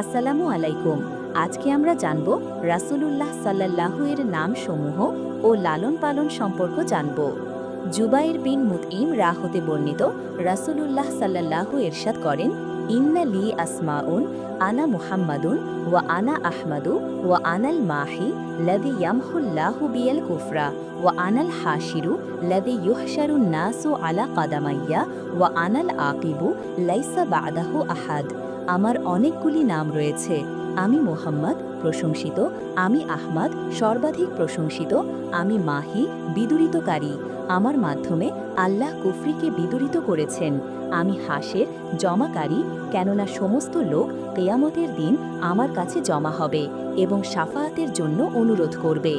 আসসালামু আলাইকুম। আজকে আমরা জানব রাসূলুল্লাহ সাল্লাল্লাহু এর নামসমূহ ও লালন পালন সম্পর্ক জানব। জুবাইর বিন মুতঈম হতে বর্ণিত রাসূলুল্লাহ সাল্লাল্লাহু ইরশাদ করেন, ইন্না লি আসমাউন আনা মুহাম্মাদুন ওয়া আনা আহমাদু ওয়া আনাল মাহি লাযী ইয়ামহুল্লাহু বিয়াল কুফরা ওয়া আনাল হাশিরু লাযী ইউহশারুন নাসু আলা কাদামাইয়া ওয়া আনাল আকিবু লাইসা বা'দাহু আহাদ। আমার অনেকগুলি নাম রয়েছে। আমি মুহাম্মদ, প্রশংসিত; আমি আহমদ, সর্বাধিক প্রশংসিত; আমি মাহি, বিদুরিতকারী। আমার মাধ্যমে আল্লাহ কুফরিকে বিদুরিত করেছেন। আমি হাসের, জমাকারী, কেননা সমস্ত লোক কিয়ামতের দিন আমার কাছে জমা হবে এবং শাফাআতের জন্য অনুরোধ করবে।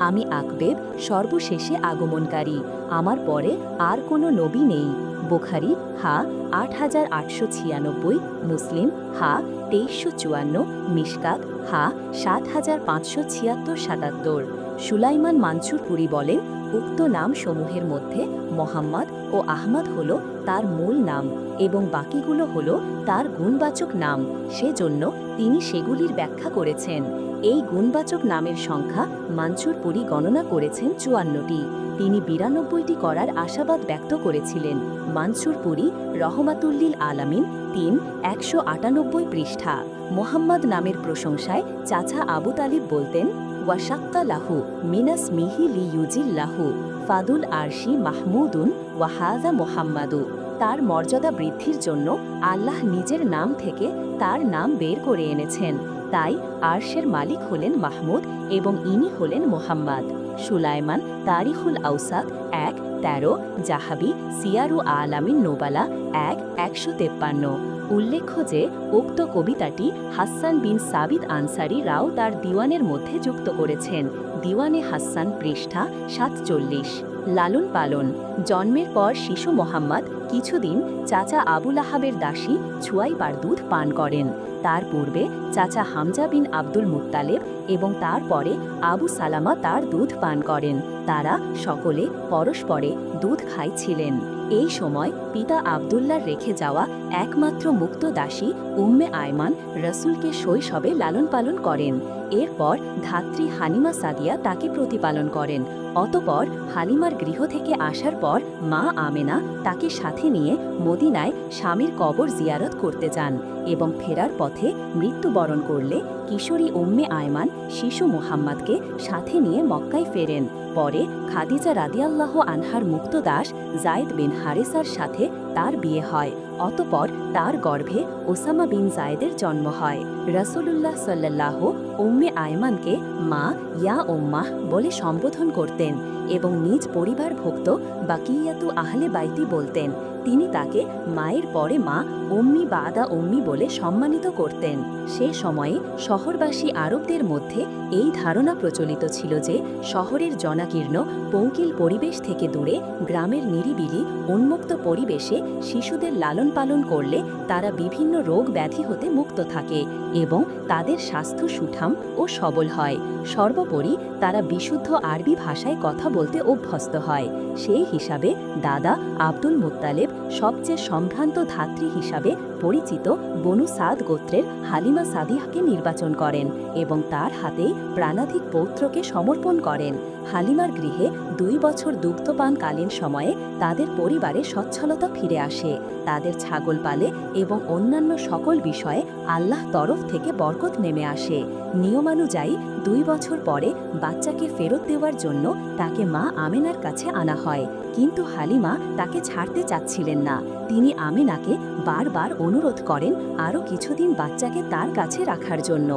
আমি আকবেব, সর্বশেষে আগমনকারী। আমার পরে আর কোনো নবী নেই। বুখারী হা ৮৮৯৬, মুসলিম হা ২৩৫৪, মিশকাত হা ৭৫৭৬-৭৭। সুলাইমান মানসুরপুরী বলেন, উক্ত নামসমূহের মধ্যে মোহাম্মদ ও আহমদ হল তার মূল নাম এবং বাকিগুলো হল তার গুণবাচক নাম, সেজন্য তিনি সেগুলির ব্যাখ্যা করেছেন। এই গুণবাচক নামের সংখ্যা মানসুরপুরী গণনা করেছেন ৫৪টি। তিনি ৯২টি করার আশাবাদ ব্যক্ত করেছিলেন। মানসুরপুরী রহমাতুল্লিল আলামিন ৩, ১৯৮ পৃষ্ঠা। মোহাম্মদ নামের প্রশংসায় চাচা আবু তালিব বলতেন, ওয়াশাক্কা লাহু মিনাস মিহি লি ইউজিল্লাহু ফাদুল আরশি মাহমুদুন ওয়াহাজা মোহাম্মাদু। তার মর্যাদা বৃদ্ধির জন্য আল্লাহ নিজের নাম থেকে তার নাম বের করে এনেছেন। তাই আরশের মালিক হলেন মাহমুদ এবং ইনি হলেন মোহাম্মদ। সুলাইমান তারিখুল আউসাদ ১, ১৩, জাহাবি সিয়ারু আলামিন নোবালা ১, ১৫৩। উল্লেখ্য যে উক্ত কবিতাটি হাসান বিন সাবিত আনসারী রাও তার দিওয়ানের মধ্যে যুক্ত করেছেন। দিওয়ানে হাসান, পৃষ্ঠা ৪৭। লালন পালন। জন্মের পর শিশু মোহাম্মদ কিছুদিন চাচা আবুল আহাবের দাসী ছুয়াইবার দুধ পান করেন। তার পূর্বে চাচা হামজা বিন আব্দুল মুত্তালেব এবং তারপরে আবু সালামা তার দুধ পান করেন। তারা সকলে পরস্পরে দুধ খাইছিলেন। এই সময় পিতা আবদুল্লাহর রেখে যাওয়া একমাত্র মুক্ত দাসী উম্মে আয়মান রসুলকে শৈশবে লালন পালন করেন। এরপর ধাত্রী হালিমা সাদিয়া তাকে প্রতিপালন করেন। অতপর হালিমার গৃহ থেকে আসার পর মা আমেনা তাকে সাথে নিয়ে মদিনায় স্বামীর কবর জিয়ারত করতে যান এবং ফেরার পথে মৃত্যুবরণ করলে কিশোরী উম্মে আয়মান শিশু মুহাম্মদকে সাথে নিয়ে মক্কায় ফেরেন। পরে খাদিজা রাদিয়াল্লাহু আনহার মুক্ত দাস জায়েদ বিন হারেসার সাথে তার বিয়ে হয়। অতপর তার গর্ভে ওসামা বিন জায়েদের জন্ম হয়। রাসূলুল্লাহ সাল্লাল্লাহু উম্মে আয়মানকে মা ইয়া উম্মাহ বলে সম্বোধন করতেন এবং নিজ পরিবারভুক্ত বাকিয়াতু আহলে বাইতি বলতেন। তিনি তাকে মায়ের পরে মা উম্মি বাদা উম্মি বলে সম্মানিত করতেন। সে সময়ে শহরবাসী আরবদের মধ্যে এই ধারণা প্রচলিত ছিল যে শহরের জনাকীর্ণ পঙ্কিল পরিবেশ থেকে দূরে গ্রামের নিরিবিলি উন্মুক্ত পরিবেশে শিশুদের লালন পালন করলে তারা বিভিন্ন রোগ ব্যাধি হতে মুক্ত থাকে এবং তাদের স্বাস্থ্য সুঠাম ও সবল হয়। সর্বোপরি তারা বিশুদ্ধ আরবি ভাষায় কথা বলতে অভ্যস্ত হয়। সেই হিসাবে দাদা আব্দুল মুত্তালেব সবচেয়ে সম্ভ্রান্ত ধাত্রী হিসাবে পরিচিত বনু সাদ গোত্রের হালিমা সাদিয়াকে নির্বাচন করেন এবং তার হাতেই প্রাণাধিক পৌত্রকে সমর্পণ করেন। হালিমার গৃহে ২ বছর দুগ্ধপানকালীন সময়ে তাদের পরিবারে সচ্ছলতা ফিরে আসে। তাদের ছাগল পালে এবং অন্যান্য সকল বিষয়ে আল্লাহ তরফ থেকে বরকত নেমে আসে। নিয়মানুযায়ী ২ বছর পরে বাচ্চাকে ফেরত দেওয়ার জন্য তাকে মা আমেনার কাছে আনা হয়, কিন্তু হালিমা তাকে ছাড়তে চাচ্ছিলেন না। তিনি আমেনাকে বারবার অনুরোধ করেন আরও কিছুদিন বাচ্চাকে তার কাছে রাখার জন্য।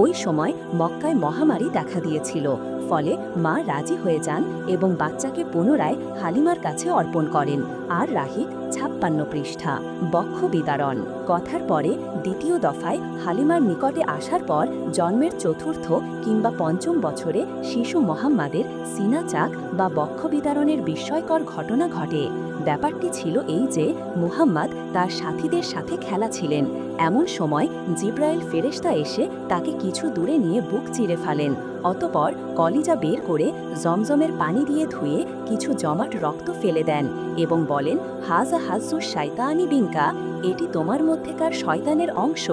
ওই সময় মক্কায় মহামারী দেখা দিয়েছিল, ফলে মা রাজি হয়ে যান এবং বাচ্চাকে পুনরায় হালিমার কাছে অর্পণ করেন। আর রাহিক ৫৬ পৃষ্ঠা। বক্ষ বিদারণ। কথার পরে দ্বিতীয় দফায় হালিমার নিকটে আসার পর জন্মের চতুর্থ কিংবা পঞ্চম বছরে শিশু মোহাম্মদের সিনা চাক বা বক্ষ বিদারণের বিস্ময়কর ঘটনা ঘটে। ব্যাপারটি ছিল এই যে মুহাম্মদ তার সাথীদের সাথে খেলা ছিলেন। এমন সময় জিব্রাইল ফেরেশতা এসে তাকে কিছু দূরে নিয়ে বুক চিরে ফেলেন। অতপর কলিজা বের করে জমজমের পানি দিয়ে ধুয়ে কিছু জমাট রক্ত ফেলে দেন এবং বলেন, হাজা হাজ্জু শাইতানি বিঙ্কা, এটি তোমার মধ্যেকার শয়তানের অংশ।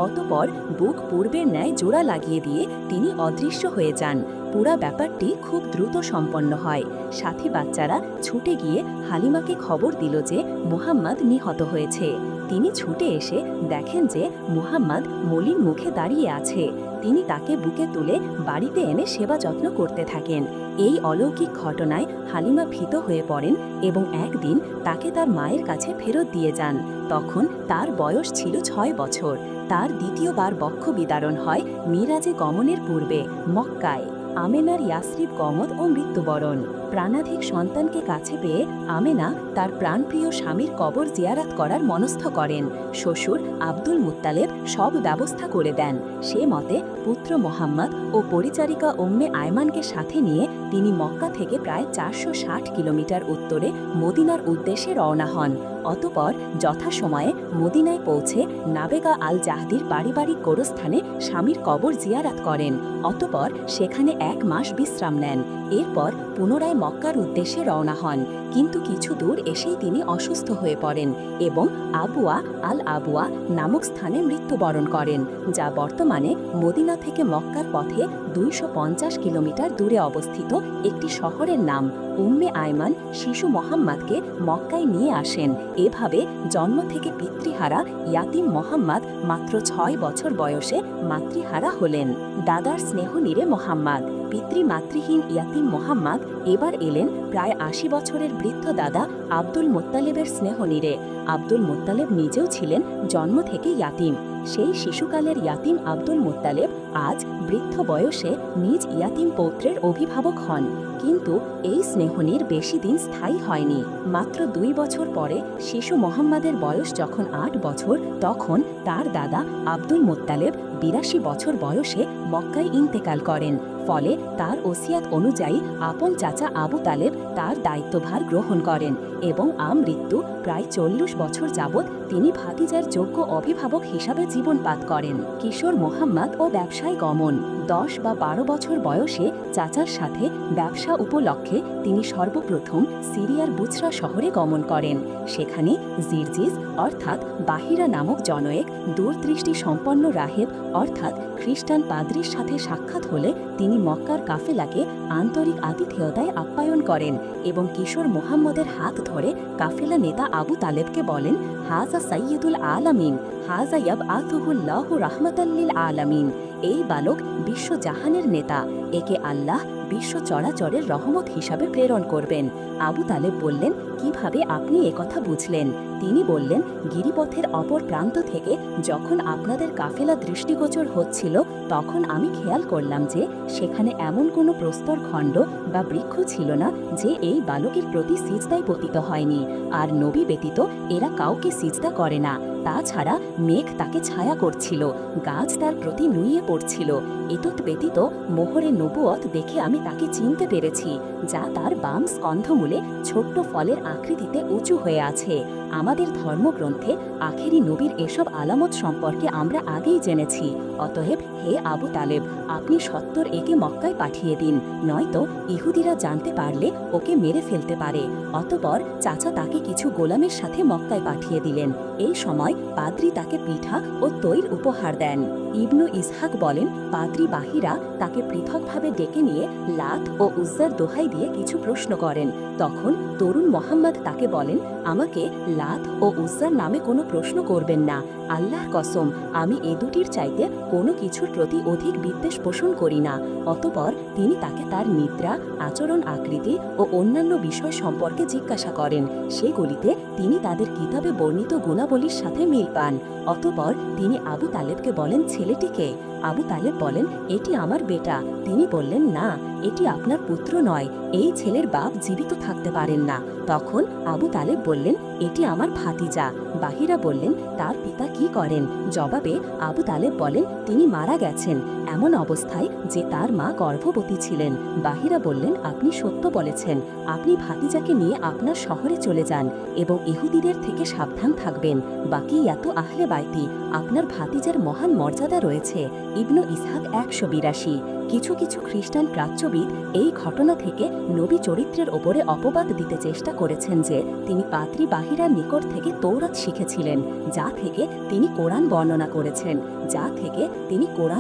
অতঃপর বুক পূর্বের ন্যায় জোড়া লাগিয়ে দিয়ে তিনি অদৃশ্য হয়ে যান। পুরা ব্যাপারটি খুব দ্রুত সম্পন্ন হয়। সাথী বাচ্চারা ছুটে গিয়ে হালিমাকে খবর দিল যে মুহাম্মদ নিহত হয়েছে। তিনি ছুটে এসে দেখেন যে মুহাম্মদ মলিন মুখে দাঁড়িয়ে আছে। তিনি তাকে বুকে তুলে বাড়িতে এনে সেবা যত্ন করতে থাকেন। এই অলৌকিক ঘটনায় হালিমা ভীত হয়ে পড়েন এবং একদিন তাকে তার মায়ের কাছে ফেরত দিয়ে যান। তখন তার বয়স ছিল 6 বছর। তার দ্বিতীয়বার বক্ষ বিদারণ হয় মিরাজে গমনের পূর্বে মক্কায়। আমেনার ইয়াসরিব গমন ও মৃত্যুবরণ। প্রাণাধিক সন্তানকে কাছে পেয়ে আমেনা তার প্রাণপ্রিয় স্বামীর কবর জিয়ারাত করার মনস্থ করেন। শ্বশুর আব্দুল মুত্তালেব সব ব্যবস্থা করে দেন। সে মতে পুত্র মোহাম্মদ ও পরিচারিকা উম্মে আয়মানকে সাথে নিয়ে তিনি মক্কা থেকে প্রায় 460 কিলোমিটার উত্তরে মদিনার উদ্দেশ্যে রওনা হন। অতঃপর যথাসময়ে মদিনায় পৌঁছে নাবেগা আল জাহদির পারিবারিক গোরস্থানে স্বামীর কবর জিয়ারাত করেন। অতঃপর সেখানে 1 মাস বিশ্রাম নেন। এরপর পুনরায় মক্কার উদ্দেশ্যে রওনা হন। কিন্তু কিছু দূর এসেই তিনি অসুস্থ হয়ে পড়েন এবং আবুয়া আল আবুয়া নামক স্থানে মৃত্যুবরণ করেন, যা বর্তমানে মদিনা থেকে মক্কার পথে 250 কিলোমিটার দূরে অবস্থিত একটি শহরের নাম। উম্মে আয়মান শিশু মোহাম্মদকে মক্কায় নিয়ে আসেন। এভাবে জন্ম থেকে পিতৃহারা ইয়াতিম মোহাম্মদ মাত্র 6 বছর বয়সে মাতৃহারা হলেন। দাদার স্নেহ নিরে মোহাম্মদ। পিতৃমাতৃহীন ইয়াতিম মোহাম্মদ এবার এলেন প্রায় 80 বছরের বৃদ্ধ দাদা আব্দুল মুত্তালেবের স্নেহ নিরে। আব্দুল মুত্তালেব নিজেও ছিলেন জন্ম থেকে ইয়াতিম। সেই শিশুকালের ইয়াতিম আব্দুল মুত্তালেব আজ বৃদ্ধ বয়সে নিজ ইয়াতিম পৌত্রের অভিভাবক হন। কিন্তু এই স্নেহনীর বেশি দিন স্থায়ী হয়নি। মাত্র 2 বছর পরে শিশু মোহাম্মদের বয়স যখন 8 বছর, তখন তার দাদা আব্দুল মুত্তালেব 82 বছর বয়সে মক্কায় ইন্তেকাল করেন। ফলে তার ওসিয়াত অনুযায়ী আপন চাচা আবু তালেব তার দায়িত্বভার গ্রহণ করেন এবং আমৃত্যু প্রায় 40 বছর যাবৎ তিনি ভাতিজার যোগ্য অভিভাবক হিসাবে জীবনপাত করেন। কিশোর মোহাম্মদ ও ব্যবসায় গমন। 10 বা 12 বছর বয়সে চাচার সাথে ব্যবসা উপলক্ষে তিনি সর্বপ্রথম সিরিয়ার বুছরা শহরে গমন করেন। সেখানে জিরজিজ অর্থাৎ বাহিরা নামক জনয়েক দূরদৃষ্টি সম্পন্ন রাহেব অর্থাৎ খ্রিস্টান পাদ্রির সাথে সাক্ষাৎ হলে তিনি মক্কার কাফেলাকে আন্তরিক আতিথেয়তায় আপ্যায়ন করেন এবং কিশোর মোহাম্মদের হাত ধরে কাফেলা নেতা আবু তালেবকে বলেন, হাজা সাইয়্যিদুল আলামিন, হাজা ইয়াবআতুহুল্লাহু রাহমাতাল লিল আলামিন। এই বালক বিশ্বজাহানের নেতা, একে আল্লাহ বিশ্ব চরাচরের রহমত হিসাবে প্রেরণ করবেন। আবু তালেব বললেন, কিভাবে আপনি একথা বুঝলেন? তিনি বললেন, গিরিপথের অপর প্রান্ত থেকে যখন আপনাদের কাফেলা দৃষ্টিগোচর হচ্ছিল তখন আমি খেয়াল করলাম যে সেখানে এমন কোনো প্রস্তর খণ্ড বা বৃক্ষ ছিল না যে এই বালকের প্রতি সিজদায় পতিত হয়নি। আর নবী ব্যতীত এরা কাউকে সিজদা করে না। তাছাড়া মেঘ তাকে ছায়া করছিল, গাছ তার প্রতি নুইয়ে পড়ছিল। এতৎ ব্যতীত মোহরে নবুয়ত দেখে আমি তাকে চিনতে পেরেছি, যা তার বাম স্কন্ধমূলে ছোট্ট ফলের আকৃতিতে উঁচু হয়ে আছে। আমাদের ধর্মগ্রন্থে আখেরি নবীর এসব আলামত সম্পর্কে আমরা আগেই জেনেছি। অতএব হে আবু তালেব, আপনি সত্বর একে মক্কায় পাঠিয়ে দিন, নয়তো ইহুদিরা জানতে পারলে ওকে মেরে ফেলতে পারে। অতঃপর চাচা তাকে কিছু গোলামের সাথে মক্কায় পাঠিয়ে দিলেন। এই সময় পাদ্রী তাকে পিঠা ও তৈল উপহার দেন। ইবনু ইসহাক বলেন, পাদ্রী বাহিরা তাকে পৃথকভাবে ডেকে নিয়ে লাত ও উজ্জার দোহাই দিয়ে কিছু প্রশ্ন করেন। তখন তরুণ মোহাম্মদ তাকে বলেন, আমাকে লাত ও উজ্জার নামে কোনো প্রশ্ন করবেন না। আল্লাহর কসম, আমি এ দুটির চাইতে কোনো কিছুর প্রতি অধিক বিদ্বেষ পোষণ করি না। অতঃপর তিনি তাকে তার নিদ্রা, আচরণ, আকৃতি ও অন্যান্য বিষয় সম্পর্কে জিজ্ঞাসা করেন। সেগুলিতে তিনি তাদের কিতাবে বর্ণিত গুণাবলীর সাথে মিল পান। অতঃপর তিনি আবু তালেবকে বলেন, ছেলেটিকে? আবু তালেব বলেন, এটি আমার বেটা। তিনি বললেন, না, এটি আপনার পুত্র নয়, এই ছেলের বাপ জীবিত থাকতে পারেন না। তখন আবু তালেব বললেন, এটি আমার ভাতিজা। বাহিরা বললেন, তার পিতা কি করেন? জবাবে আবু তালেব বলেন, তিনি মারা গেছেন, এমন অবস্থায় যে তার মা গর্ভবতী ছিলেন। বাহিরা বললেন, আপনি সত্য বলেছেন। আপনি ভাতিজাকে নিয়ে আপনার শহরে চলে যান এবং ইহুদিদের থেকে সাবধান থাকবেন। বাকি এত আহলে বাইতি, আপনার ভাতিজার মহান মর্যাদা রয়েছে, ইবনু ইসহাক ১৮২। কিছু কিছু খ্রিস্টান প্রাচ্যবিদ এই ঘটনা থেকে নবী চরিত্রের ওপরে অপবাদ দিতে চেষ্টা করেছেন যে তিনি পাদ্রী বাহিরার নিকট থেকে তৌরাত শিখেছিলেন, যা থেকে তিনি কোরআন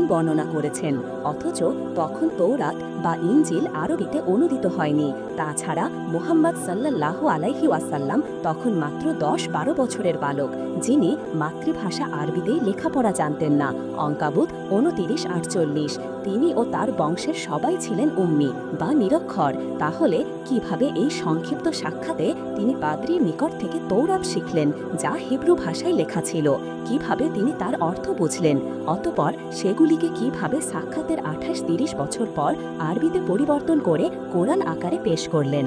বর্ণনা করেছেন, অথচ তখন তৌরাত বা ইনজিল আরবিতে অনুদিত হয়নি। তাছাড়া মুহাম্মদ সাল্লাল্লাহু আলাইহি ওয়াসাল্লাম তখন মাত্র ১০-১২ বছরের বালক, যিনি মাতৃভাষা আরবিতেই লেখাপড়া জানতেন না। অঙ্কাবুত ২৯-৪৮। তিনি ও তার বংশের সবাই ছিলেন উম্মি বা নিরক্ষর। তাহলে কিভাবে এই সংক্ষিপ্ত সাক্ষাতে তিনি পাদ্রীর নিকট থেকে তৌরাত শিখলেন, যা হিব্রু ভাষায় লেখা ছিল? কিভাবে তিনি তার অর্থ বুঝলেন? অতঃপর সেগুলিকে কিভাবে সাক্ষাতের ২৮-৩০ বছর পর আরবিতে পরিবর্তন করে কোরআন আকারে পেশ করলেন?